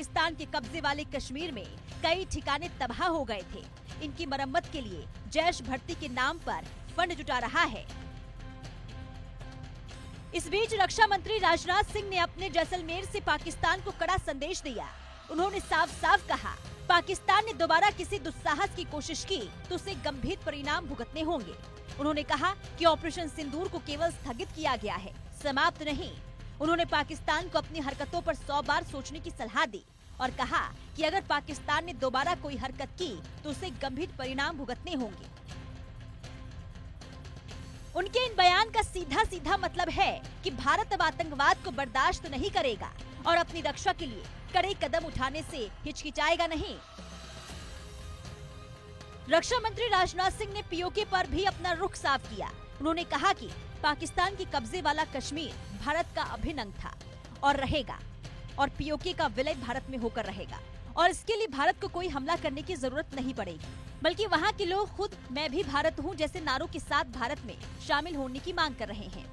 पाकिस्तान के कब्जे वाले कश्मीर में कई ठिकाने तबाह हो गए थे। इनकी मरम्मत के लिए जैश भर्ती के नाम पर फंड जुटा रहा है। इस बीच रक्षा मंत्री राजनाथ सिंह ने अपने जैसलमेर से पाकिस्तान को कड़ा संदेश दिया। उन्होंने साफ साफ कहा, पाकिस्तान ने दोबारा किसी दुस्साहस की कोशिश की तो उसे गंभीर परिणाम भुगतने होंगे। उन्होंने कहा कि ऑपरेशन सिंदूर को केवल स्थगित किया गया है, समाप्त नहीं। उन्होंने पाकिस्तान को अपनी हरकतों पर 100 बार सोचने की सलाह दी और कहा कि अगर पाकिस्तान ने दोबारा कोई हरकत की तो उसे गंभीर परिणाम भुगतने होंगे। उनके इन बयान का सीधा सीधा मतलब है कि भारत अब आतंकवाद को बर्दाश्त नहीं करेगा और अपनी रक्षा के लिए कड़े कदम उठाने से हिचकिचाएगा नहीं। रक्षा मंत्री राजनाथ सिंह ने पीओके पर भी अपना रुख साफ किया। उन्होंने कहा कि पाकिस्तान की कब्जे वाला कश्मीर भारत का अभिन्न अंग था और रहेगा, और पीओके का विलय भारत में होकर रहेगा, और इसके लिए भारत को कोई हमला करने की जरूरत नहीं पड़ेगी, बल्कि वहाँ के लोग खुद मैं भी भारत हूँ जैसे नारों के साथ भारत में शामिल होने की मांग कर रहे हैं।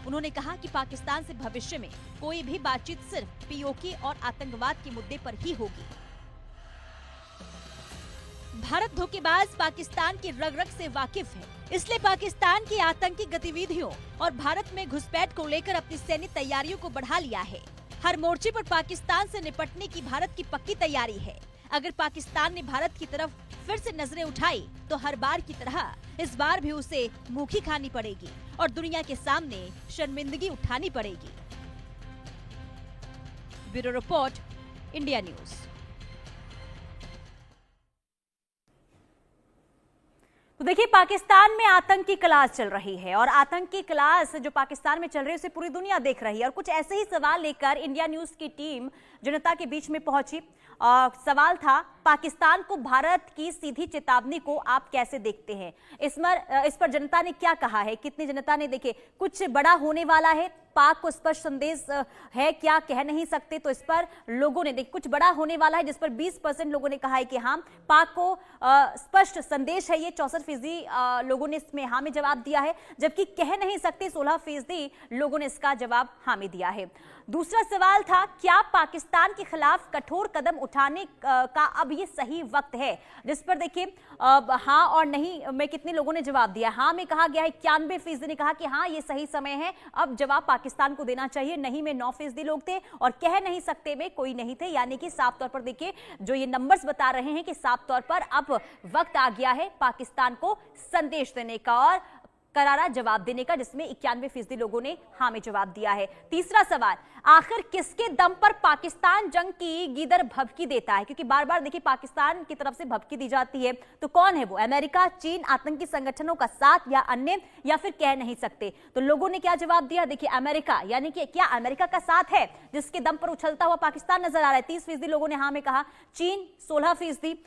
उन्होंने कहा कि पाकिस्तान से भविष्य में कोई भी बातचीत सिर्फ पीओके और आतंकवाद के मुद्दे पर ही होगी। भारत धोखेबाज पाकिस्तान की रग रग से वाकिफ है, इसलिए पाकिस्तान की आतंकी गतिविधियों और भारत में घुसपैठ को लेकर अपनी सैन्य तैयारियों को बढ़ा लिया है। हर मोर्चे पर पाकिस्तान से निपटने की भारत की पक्की तैयारी है। अगर पाकिस्तान ने भारत की तरफ फिर से नजरें उठाई तो हर बार की तरह इस बार भी उसे मुखी खानी पड़ेगी और दुनिया के सामने शर्मिंदगी उठानी पड़ेगी। Bureau report, India news. तो देखिए, पाकिस्तान में आतंक की क्लास चल रही है और आतंक की क्लास जो पाकिस्तान में चल रही है उसे पूरी दुनिया देख रही है। और कुछ ऐसे ही सवाल लेकर इंडिया न्यूज की टीम जनता के बीच में पहुंची। सवाल था, पाकिस्तान को भारत की सीधी चेतावनी को आप कैसे देखते हैं? इस पर जनता ने क्या कहा है? कितनी जनता ने, देखे, कुछ बड़ा होने वाला है, पाक को स्पष्ट संदेश है क्या, कह नहीं सकते। तो इस पर लोगों ने, कुछ बड़ा होने वाला है जिस पर 20% लोगों ने कहा है कि हाँ, पाक को स्पष्ट संदेश है। ये 64% लोगों ने इसमें हाँ में जवाब दिया है, जबकि कह नहीं सकते 16% लोगों ने इसका जवाब हाँ में दिया है। दूसरा सवाल था, क्या पाकिस्तान के खिलाफ कठोर कदम उठाने का अब ये सही वक्त है? जिस पर देखिए हाँ और नहीं में कितने लोगों ने जवाब दिया। हाँ में कहा गया है 91% ने कहा कि हाँ ये सही समय है, अब जवाब पाकिस्तान को देना चाहिए। नहीं में 9% लोग थे और कह नहीं सकते में कोई नहीं थे। यानी कि साफ तौर पर देखिए जो ये नंबर्स बता रहे हैं कि साफ तौर पर अब वक्त आ गया है पाकिस्तान को संदेश देने का और करारा जवाब देने का, जिसमें 91% लोगों ने हाँ में जवाब दिया है। तीसरा सवाल, आखिर किसके दम पर पाकिस्तान जंग की गीदड़ भभकी देता है? क्योंकि बार बार देखिए पाकिस्तान की तरफ से भभकी दी जाती है, तो कौन है वो? अमेरिका, चीन, आतंकी संगठनों का साथ या अन्य, या फिर कह नहीं सकते? तो लोगों ने क्या जवाब दिया? देखिए अमेरिका, यानी कि क्या अमेरिका का साथ है जिसके दम पर उछलता हुआ पाकिस्तान नजर आ रहा है? 30% लोगों ने हाँ में कहा। चीन 16%,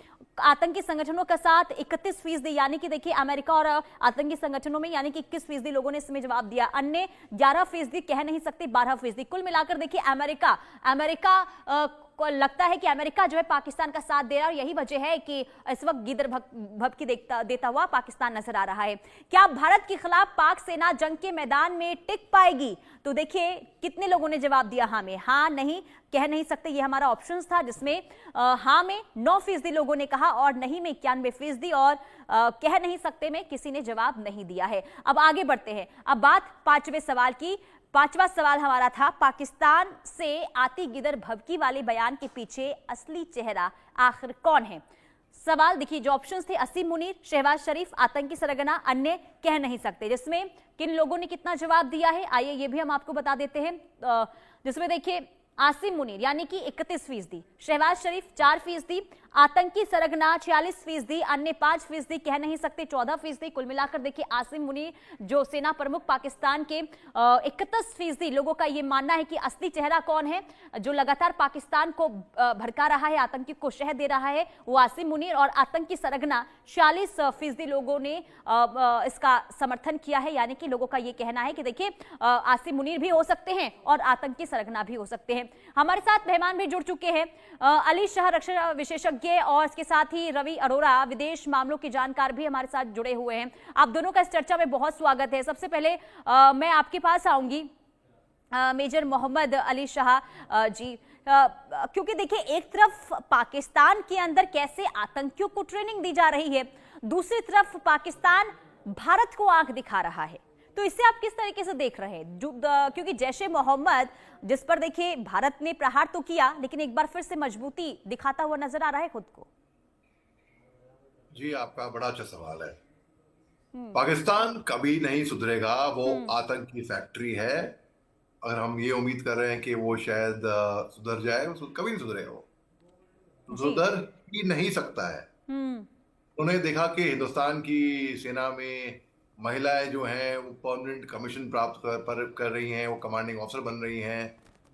आतंकी संगठनों का साथ 31%, यानी कि देखिए अमेरिका और आतंकी संगठनों में यानी कि 21% लोगों ने इसमें जवाब दिया। अन्य 11%, कह नहीं सकते 12%। कुल मिलाकर देखिए अमेरिका को लगता है कि अमेरिका जो है पाकिस्तान का साथ दे रहा है और यही वजह है कि इस वक्त गीदड़ भभकी देता हुआ पाकिस्तान नजर आ रहा है। क्या भारत के खिलाफ पाक सेना जंग के मैदान में टिक पाएगी? तो देखिए कितने लोगों ने जवाब दिया हाँ में। हाँ, नहीं, कह नहीं सकते, ये हमारा ऑप्शन था, जिसमें हाँ में 9% लोगों ने कहा और नहीं में 91% और कह नहीं सकते में किसी ने जवाब नहीं दिया है। अब आगे बढ़ते हैं। अब बात पांचवें सवाल की। पांचवा सवाल हमारा था, पाकिस्तान से आती गिदड़ भभकी वाले बयान के पीछे असली चेहरा आखिर कौन है? सवाल देखिए, जो ऑप्शंस थे, असीम मुनीर, शहबाज शरीफ, आतंकी सरगना, अन्य, कह नहीं सकते। जिसमें किन लोगों ने कितना जवाब दिया है आइए ये भी हम आपको बता देते हैं। जिसमें देखिए आसिम मुनीर यानी कि 31%, शहबाज शरीफ 4%, आतंकी सरगना 46%, अन्य 5%, कह नहीं सकते 14%। कुल मिलाकर देखिए आसिम मुनीर जो सेना प्रमुख पाकिस्तान के 31% लोगों का ये मानना है कि असली चेहरा कौन है जो लगातार पाकिस्तान को भड़का रहा है, आतंकी को शह दे रहा है, वो आसिम मुनीर। और आतंकी सरगना 46% लोगों ने इसका समर्थन किया है। यानी कि लोगों का ये कहना है कि देखिए आसिम मुनीर भी हो सकते हैं और आतंकी सरगना भी हो सकते हैं। हमारे साथ मेहमान भी जुड़ चुके हैं, अली शाह रक्षा विशेषज्ञ और इसके साथ ही रवि अरोड़ा विदेश मामलों के जानकार भी हमारे साथ जुड़े हुए हैं। आप दोनों का इस चर्चा में बहुत स्वागत है। सबसे पहले मैं आपके पास आऊंगी, मेजर मोहम्मद अली शाह जी, क्योंकि देखिए, एक तरफ पाकिस्तान के अंदर कैसे आतंकियों को ट्रेनिंग दी जा रही है, दूसरी तरफ पाकिस्तान भारत को आंख दिखा रहा है। तो इससे आप किस तरीके से देख रहे हैं? क्योंकि जैश-ए मोहम्मद, जिस पर देखिए भारत ने प्रहार तो किया, लेकिन एक बार फिर से मजबूती दिखाता हुआ नजर आ रहा है खुद को। जी, आपका बड़ा अच्छा सवाल है। पाकिस्तान कभी नहीं सुधरेगा, वो आतंक की फैक्ट्री है। अगर हम ये उम्मीद कर रहे हैं कि वो शायद सुधर जाए, वो कभी नहीं सुधरेगा। वो सुधर ही नहीं सकता है। उन्होंने देखा कि हिंदुस्तान की सेना में महिलाएं जो हैं वो परमानेंट कमीशन प्राप्त कर रही हैं, वो कमांडिंग ऑफिसर बन रही हैं,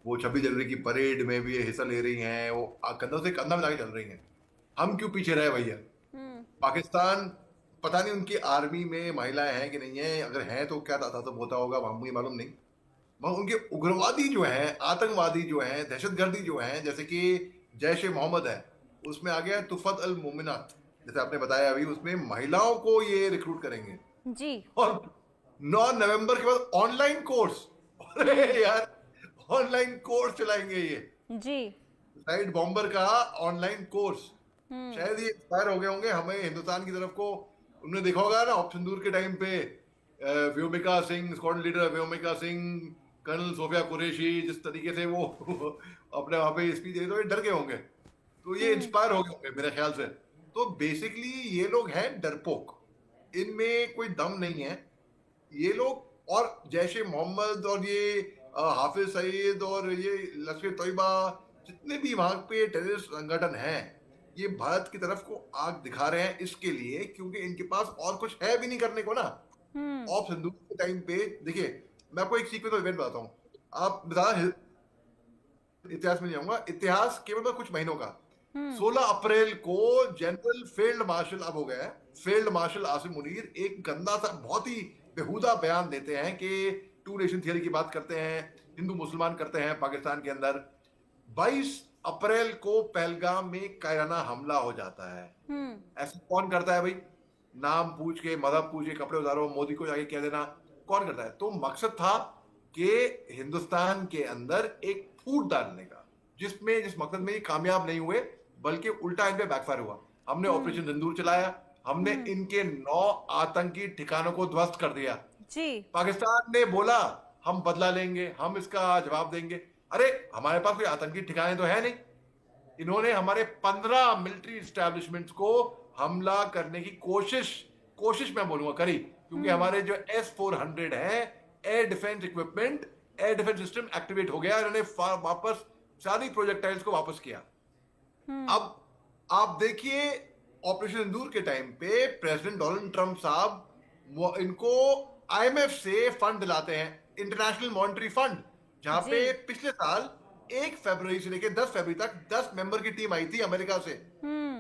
वो 26 जनवरी की परेड में भी हिस्सा ले रही हैं, वो कंधों से कंधा मिला के चल रही हैं। हम क्यों पीछे रहे भैया? पाकिस्तान, पता नहीं उनकी आर्मी में महिलाएं हैं कि नहीं है, अगर हैं तो क्या तादाद होता होगा, मुझे मालूम नहीं। मगर उनके उग्रवादी जो हैं, आतंकवादी जो हैं, दहशतगर्दी जो हैं, जैसे कि जैश ए मोहम्मद है, उसमें आ गया तुफत अल मोमिनात, जैसे आपने बताया अभी, उसमें महिलाओं को ये रिक्रूट करेंगे जी। और 9 नवंबर के बाद ऑनलाइन कोर्स, अरे यार, ऑनलाइन कोर्स चलाएंगे ये जी, साइड बॉम्बर का ऑनलाइन कोर्स। शायद ये एक्सपायर हो गए होंगे। हमें हिंदुस्तान की तरफ को उन्होंने देखा होगा ना, ऑपरेशन सिंदूर के टाइम पे Vyomika Singh, squadron leader Vyomika Singh, colonel Sofia Qureshi, जिस तरीके से वो अपने वहां पे स्पीच दे, तो ये डर गए होंगे, तो ये इंस्पायर हो गए होंगे मेरे ख्याल से। तो बेसिकली ये लोग हैं डरपोक, इनमें कोई दम नहीं है ये लोग। और जैश ए मोहम्मद और ये हाफिज सईद और ये लश्कर तैयबा, जितने भी वहां पे टेररिस्ट संगठन हैं, ये भारत की तरफ को आग दिखा रहे हैं इसके लिए, क्योंकि इनके पास और कुछ है भी नहीं करने को ना। ऑफ सिंदूर के टाइम पे देखिए, मैं आपको एक सीक्वेंस ऑफ इवेंट बताता हूँ। आप बता, इतिहास में जाऊंगा, इतिहास केवल कुछ महीनों का। 16 अप्रैल को जनरल फील्ड मार्शल, अब हो गया है फील्ड मार्शल आसिम मुनीर, एक गंदा सा बहुत ही बेहुदा बयान देते हैं कि टू नेशन थियरी की बात करते हैं, हिंदू मुसलमान करते हैं पाकिस्तान के अंदर। 22 अप्रैल को पहलगाम में कायराना हमला हो जाता है। ऐसा कौन करता है भाई? नाम पूछ के, मजहब पूछ के, कपड़े उतारो, मोदी को जाके कह देना, कौन करता है? तो मकसद था कि हिंदुस्तान के अंदर एक फूट डालने का, जिस मकसद में ये कामयाब नहीं हुए, बल्कि उल्टा इन पे बैकफायर हुआ। हमने ऑपरेशन सिंदूर चलाया, हमने इनके 9 आतंकी ठिकानों को ध्वस्त कर दिया जी। पाकिस्तान ने बोला हम बदला लेंगे, हम इसका जवाब देंगे। अरे हमारे पास कोई आतंकी ठिकाने तो है नहीं। इन्होंने हमारे 15 मिलिट्री एस्टैब्लिशमेंट्स को हमला करने की कोशिश मैं बोलूंगा करी, क्योंकि हमारे जो S-400 है, air defence equipment, air defence system activate हो गया। इन्होंने वापस सारी प्रोजेक्टाइल्स को वापस किया। अब आप देखिए, ऑपरेशन सिंदूर के टाइम पे प्रेसिडेंट डोनाल्ड ट्रंप साहब इनको IMF से फंड दिलाते हैं, इंटरनेशनल मॉनेटरी फंड, जहां पे पिछले साल 1 फरवरी से लेकर 10 फरवरी तक 10 मेंबर की टीम आई थी अमेरिका से,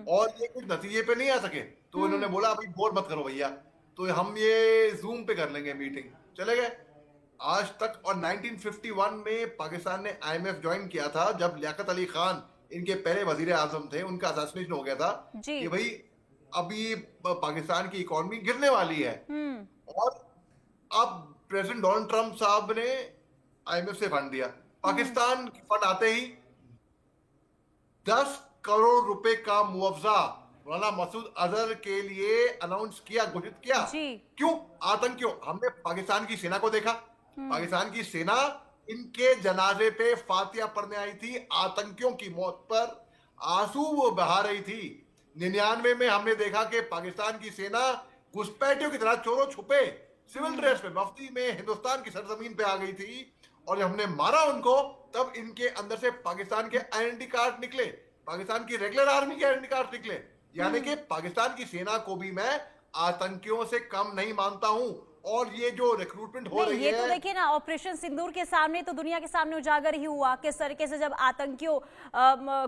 और ये कुछ नतीजे पे नहीं आ सके। तो इन्होंने बोला अभी बोर मत करो भैया, तो हम ये जूम पे कर लेंगे मीटिंग, चले गए आज तक। और 1951 में पाकिस्तान ने IMF ज्वाइन किया था, जब लियाकत अली खान इनके पहले वजीर आजम थे, उनका असैसिनेशन हो गया था कि भाई अभी पाकिस्तान की इकोनॉमी गिरने वाली है। और अब प्रेसिडेंट डोनाल्ड ट्रंप साहब ने IMF से फंड दिया। पाकिस्तान की फंड आते ही 10 करोड़ रुपए का मुआवजा मौलाना मसूद अजहर के लिए अनाउंस किया, घोषित किया। क्यों? आतंकियों। हमने पाकिस्तान की सेना को देखा, पाकिस्तान की सेना इनके जनाजे पे फातिया पढ़ने आई थी, आतंकियों की मौत पर आंसू वो बहा रही थी। 99 में हमने देखा कि पाकिस्तान की सेना घुसपैठियों की तरह चोरों छुपे सिविल ड्रेस में मफ्ती में हिंदुस्तान की सरजमीन पे आ गई थी, और जब हमने मारा उनको, तब इनके अंदर से पाकिस्तान के आइडेंटिटी कार्ड निकले, पाकिस्तान की रेगुलर आर्मी के आइडेंटिटी कार्ड निकले। यानी कि पाकिस्तान की सेना को भी मैं आतंकियों से कम नहीं मानता हूं। और ये जो रिक्रूटमेंट हो रही है, ये तो देखिए ना, ऑपरेशन सिंदूर के सामने तो दुनिया के सामने उजागर ही हुआ किस तरीके से जब आतंकियों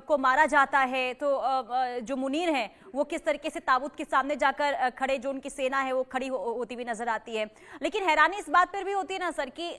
को मारा जाता है, तो जो मुनीर हैं वो किस तरीके से ताबूत के सामने जाकर खड़े, जो उनकी सेना है वो खड़ी होती हुई नजर आती है। लेकिन हैरानी इस बात पर भी होती है ना सर, कि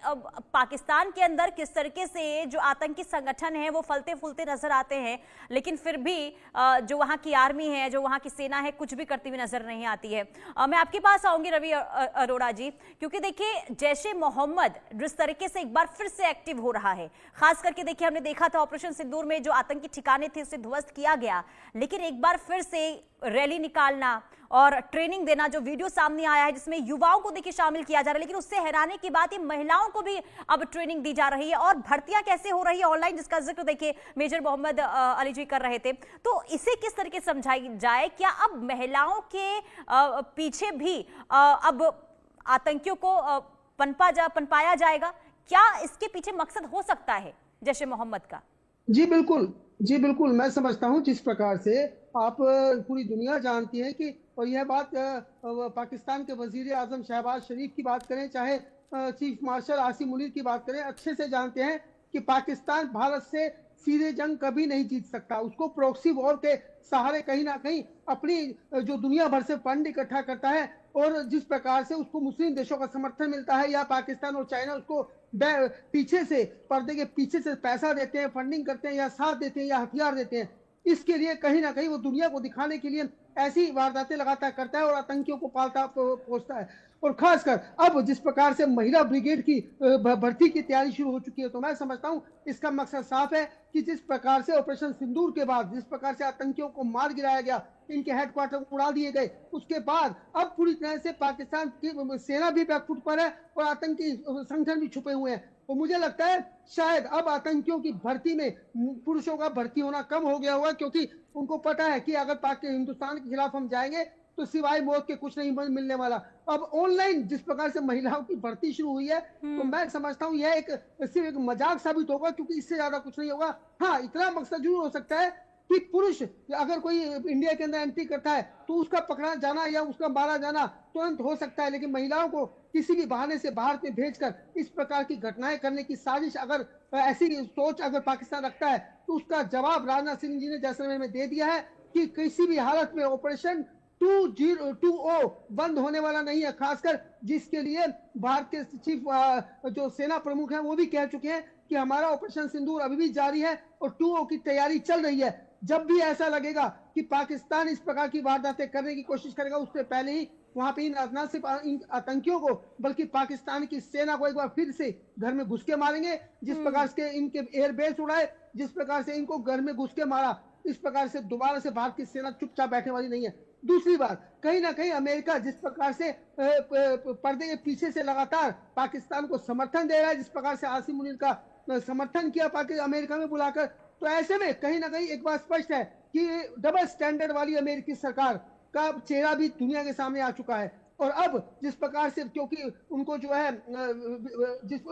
पाकिस्तान के अंदर किस तरीके से जो आतंकी संगठन है वो फलते फूलते नजर आते हैं, लेकिन फिर भी जो वहाँ की आर्मी है, जो वहाँ की सेना है, कुछ भी करती हुई नजर नहीं आती है। मैं आपके पास आऊंगी रवि अरोड़ा जी। जी, क्योंकि देखिए जैश ए मोहम्मद जिस तरीके से एक बार फिर से एक्टिव हो रहा है, खास करके देखिए हमने देखा था ऑपरेशन सिंदूर में जो आतंकी ठिकाने थे उसे ध्वस्त किया गया, लेकिन एक बार फिर से रैली निकालना और ट्रेनिंग देना, जो वीडियो सामने आया है जिसमें युवाओं को देखिए शामिल किया जा रहा है, लेकिन उससे हैरानी की बात है महिलाओं को भी अब ट्रेनिंग दी जा रही है और भर्तियां कैसे हो रही है ऑनलाइन, जिसका जिक्र देखिए मेजर मोहम्मद अली जी कर रहे थे। तो इसे किस तरीके से समझाई जाए, क्या अब महिलाओं के पीछे भी अब आतंकियों को पनपाया जाएगा? क्या इसके पीछे मकसद हो सकता है जैश ए मोहम्मद का? जी बिल्कुल, जी बिल्कुल, मैं समझता हूं जिस प्रकार से आप पूरी दुनिया जानती है कि, और यह बात पाकिस्तान के वजीर आजम शहबाज शरीफ की बात करें, चाहे चीफ मार्शल आसिम मुनीर की बात करें, अच्छे से जानते हैं कि पाकिस्तान भारत से सीधे जंग कभी नहीं जीत सकता। उसको प्रॉक्सी वॉर के सहारे कहीं ना कहीं अपनी जो दुनिया भर से फंड इकट्ठा करता है, और जिस प्रकार से उसको मुस्लिम देशों का समर्थन मिलता है, या पाकिस्तान और चाइना उसको पीछे से, पर्दे के पीछे से पैसा देते हैं, फंडिंग करते हैं, या साथ देते हैं, या हथियार देते हैं, इसके लिए कहीं ना कहीं वो दुनिया को दिखाने के लिए ऐसी वारदातें लगातार करता है और आतंकियों को पालता पोसता है। और खासकर अब जिस प्रकार से महिला ब्रिगेड की भर्ती की तैयारी शुरू हो चुकी है, तो मैं समझता हूं इसका मकसद साफ है कि जिस प्रकार से ऑपरेशन सिंदूर के बाद जिस प्रकार से आतंकियों को मार गिराया गया, इनके हेडक्वार्टर उड़ा दिए गए, उसके बाद अब पूरी तरह से पाकिस्तान की सेना भी बैकफुट पर है और आतंकी संगठन भी छुपे हुए हैं। तो मुझे लगता है शायद अब आतंकियों की भर्ती में पुरुषों का भर्ती होना कम हो गया होगा, क्योंकि उनको पता है कि अगर हिंदुस्तान के खिलाफ हम जाएंगे तो सिवाय मौत के कुछ नहीं मिलने वाला। अब ऑनलाइन जिस प्रकार से महिलाओं की भर्ती शुरू हुई है, तो मैं समझता हूं यह सिर्फ एक मजाक साबित होगा, क्योंकि इससे ज्यादा कुछ नहीं होगा। हाँ, इतना मकसद जरूर हो सकता है कि पुरुष अगर कोई इंडिया के अंदर एंट्री करता है तो उसका पकड़ा जाना या उसका मारा जाना तुरंत हो सकता है, लेकिन महिलाओं को किसी भी बहाने से बाहर में भेजकर इस प्रकार की घटनाएं करने की साजिश, अगर ऐसी सोच अगर पाकिस्तान रखता है, तो उसका जवाब राजनाथ सिंह जी ने जैसलमेर में दे दिया है कि किसी भी हालत में ऑपरेशन 2020 बंद होने वाला नहीं है। खासकर जिसके लिए भारत के चीफ जो सेना प्रमुख हैं वो भी कह चुके हैं कि हमारा ऑपरेशन सिंदूर अभी भी जारी है और 20 की तैयारी चल रही है। जब भी ऐसा लगेगा कि पाकिस्तान इस प्रकार की वारदातें करने की कोशिश करेगा, उससे पहले ही वहां पे न सिर्फ इन आतंकियों को बल्कि पाकिस्तान की सेना को एक बार फिर से घर में घुस के मारेंगे। जिस प्रकार से इनके एयरबेस उड़ाए, जिस प्रकार से इनको घर में घुस के मारा, इस प्रकार से दोबारा से भारत की सेना चुपचाप बैठने वाली नहीं है। दूसरी बात, कहीं ना कहीं अमेरिका जिस प्रकार से पर्दे के पीछे से लगातार पाकिस्तान को समर्थन दे रहा है, जिस प्रकार से आसिम मुनीर का समर्थन किया अमेरिका में बुलाकर, तो ऐसे में कहीं ना कहीं एक बात स्पष्ट है कि डबल स्टैंडर्ड वाली अमेरिकी सरकार का चेहरा भी दुनिया के सामने आ चुका है। और अब जिस प्रकार से, क्योंकि उनको जो है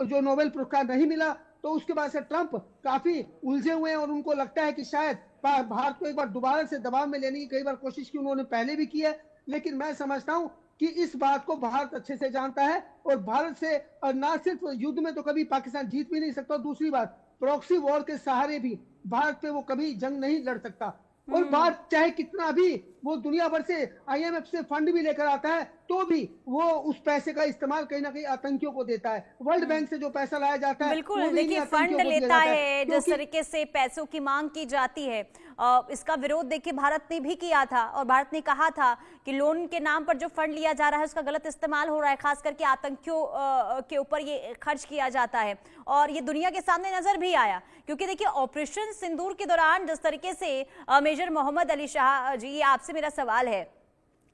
जो नोबेल पुरस्कार नहीं मिला, तो उसके बाद से ट्रंप काफी उलझे हुए हैं और उनको लगता है कि शायद भारत को एक बार दोबारा से दबाव में लेने की कई बार कोशिश की उन्होंने पहले भी की है, लेकिन मैं समझता हूं कि इस बात को भारत अच्छे से जानता है और भारत से ना सिर्फ युद्ध में तो कभी पाकिस्तान जीत भी नहीं सकता, दूसरी बात प्रॉक्सी वॉर के सहारे भी भारत पे वो कभी जंग नहीं लड़ सकता। और बात चाहे कितना भी वो दुनिया भर से IMF से फंड भी लेकर आता है, तो भी वो उस पैसे का इस्तेमाल कहीं ना कहीं आतंकियों को देता है। वर्ल्ड बैंक से जो पैसा लाया जाता है, बिल्कुल देखिए फंड लेता है, जिस तरीके से पैसों की मांग की जाती है, इसका विरोध देखिए भारत ने भी किया था और भारत ने कहा था कि लोन के नाम पर जो फंड लिया जा रहा है उसका गलत इस्तेमाल हो रहा है, खास करके आतंकियों के ऊपर ये खर्च किया जाता है, और ये दुनिया के सामने नजर भी आया। क्योंकि देखिए ऑपरेशन सिंदूर के दौरान जिस तरीके से मेजर मोहम्मद अली शाह जी, आपसे मेरा सवाल है,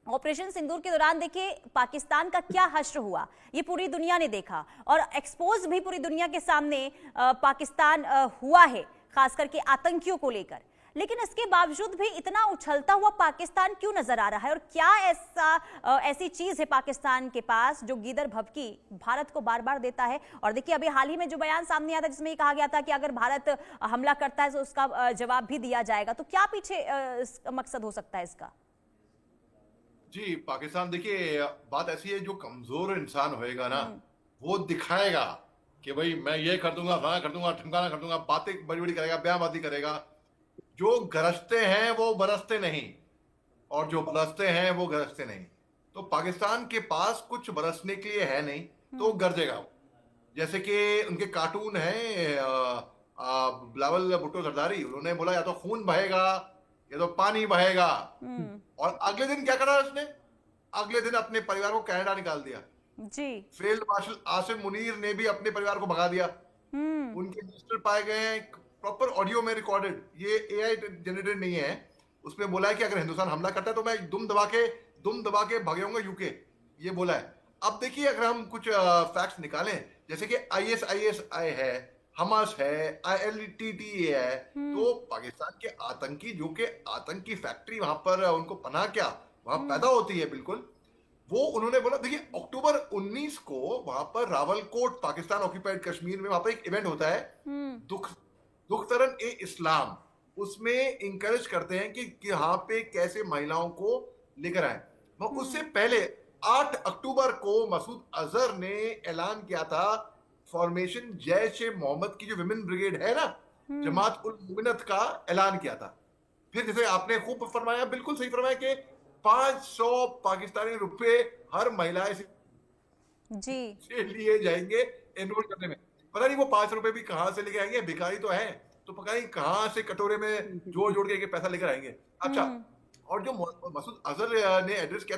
ऑपरेशन सिंदूर के दौरान देखिए पाकिस्तान का क्या हश्र हुआ ये पूरी दुनिया ने देखा और एक्सपोज भी पूरी दुनिया के सामने पाकिस्तान हुआ है, खास करके आतंकियों को लेकर। लेकिन इसके बावजूद भी इतना उछलता हुआ पाकिस्तान क्यों नजर आ रहा है, और क्या ऐसी चीज है पाकिस्तान के पास जो गीदड़ भभकी भारत को बार बार देता है? और देखिए अभी हाल ही में जो बयान सामने आया था जिसमें ये कहा गया था कि अगर भारत हमला करता है तो उसका जवाब भी दिया जाएगा, तो क्या पीछे मकसद हो सकता है इसका? जी, पाकिस्तान देखिए बात ऐसी है, जो कमजोर इंसान होएगा ना वो दिखाएगा कि भाई मैं ये कर दूंगा, फलाना कर दूंगा, ठिमकाना कर दूंगा, बातें बड़ी बड़ी करेगा, बयानबाजी करेगा। जो गरजते हैं वो बरसते नहीं और जो बरसते हैं वो गरजते नहीं। तो पाकिस्तान के पास कुछ बरसने के लिए है नहीं, तो गरजेगा वो। जैसे कि उनके कार्टून है बिलावल भुट्टो जरदारी, उन्होंने बोला या तो खून बहेगा या तो पानी बहेगा, और अगले दिन क्या करा उसने? अगले दिन अपने परिवार को कनाडा निकाल दिया। जी। फील्ड मार्शल आसिम मुनीर ने भी अपने परिवार को भगा दिया। उनके मिनिस्टर पाए गए हैं, प्रॉपर ऑडियो में रिकॉर्डेड, ये एआई जनरेटेड नहीं है। उसमें बोला है कि अगर हिंदुस्तान हमला करता है तो मैं दुम दबा के भागूंगा यूके, ये बोला है। अब देखिए, अगर हम कुछ फैक्ट्स निकालें, जैसे कि आईएसआई है, हमास है, आईएलटीटीई है, तो पाकिस्तान के आतंकी, जो कि आतंकी फैक्ट्री वहां पर उनको पनाह क्या वहां पैदा होती है, बिल्कुल वो उन्होंने बोला। देखिए, अक्टूबर 19 को वहां पर रावलकोट, पाकिस्तान ऑक्यूपाइड कश्मीर में, वहां पर एक इवेंट होता है, दुख्तरन ए इस्लाम। उसमें इंकरेज करते हैं कि यहाँ पे कैसे महिलाओं को लेकर आए। वह उससे पहले 8 अक्टूबर को मसूद अजहर ने ऐलान किया था, फॉर्मेशन जैश ए मोहम्मद की जो विमेन ब्रिगेड है ना, जमात उल मोमिनत का ऐलान किया था। फिर जैसे आपने खूब फरमाया, बिल्कुल सही फरमाया कि 500 पाकिस्तानी रुपए हर महिला से लिए जाएंगे एनरोल करने में। पता नहीं वो 5 रुपए भी कहां से लेके आएंगे, भिखारी तो है, तो पता नहीं कहां से कटोरे में जोड़ जोड़ के पैसा लेकर आएंगे। अच्छा, और जो मसूद अजहर ने एड्रेस किया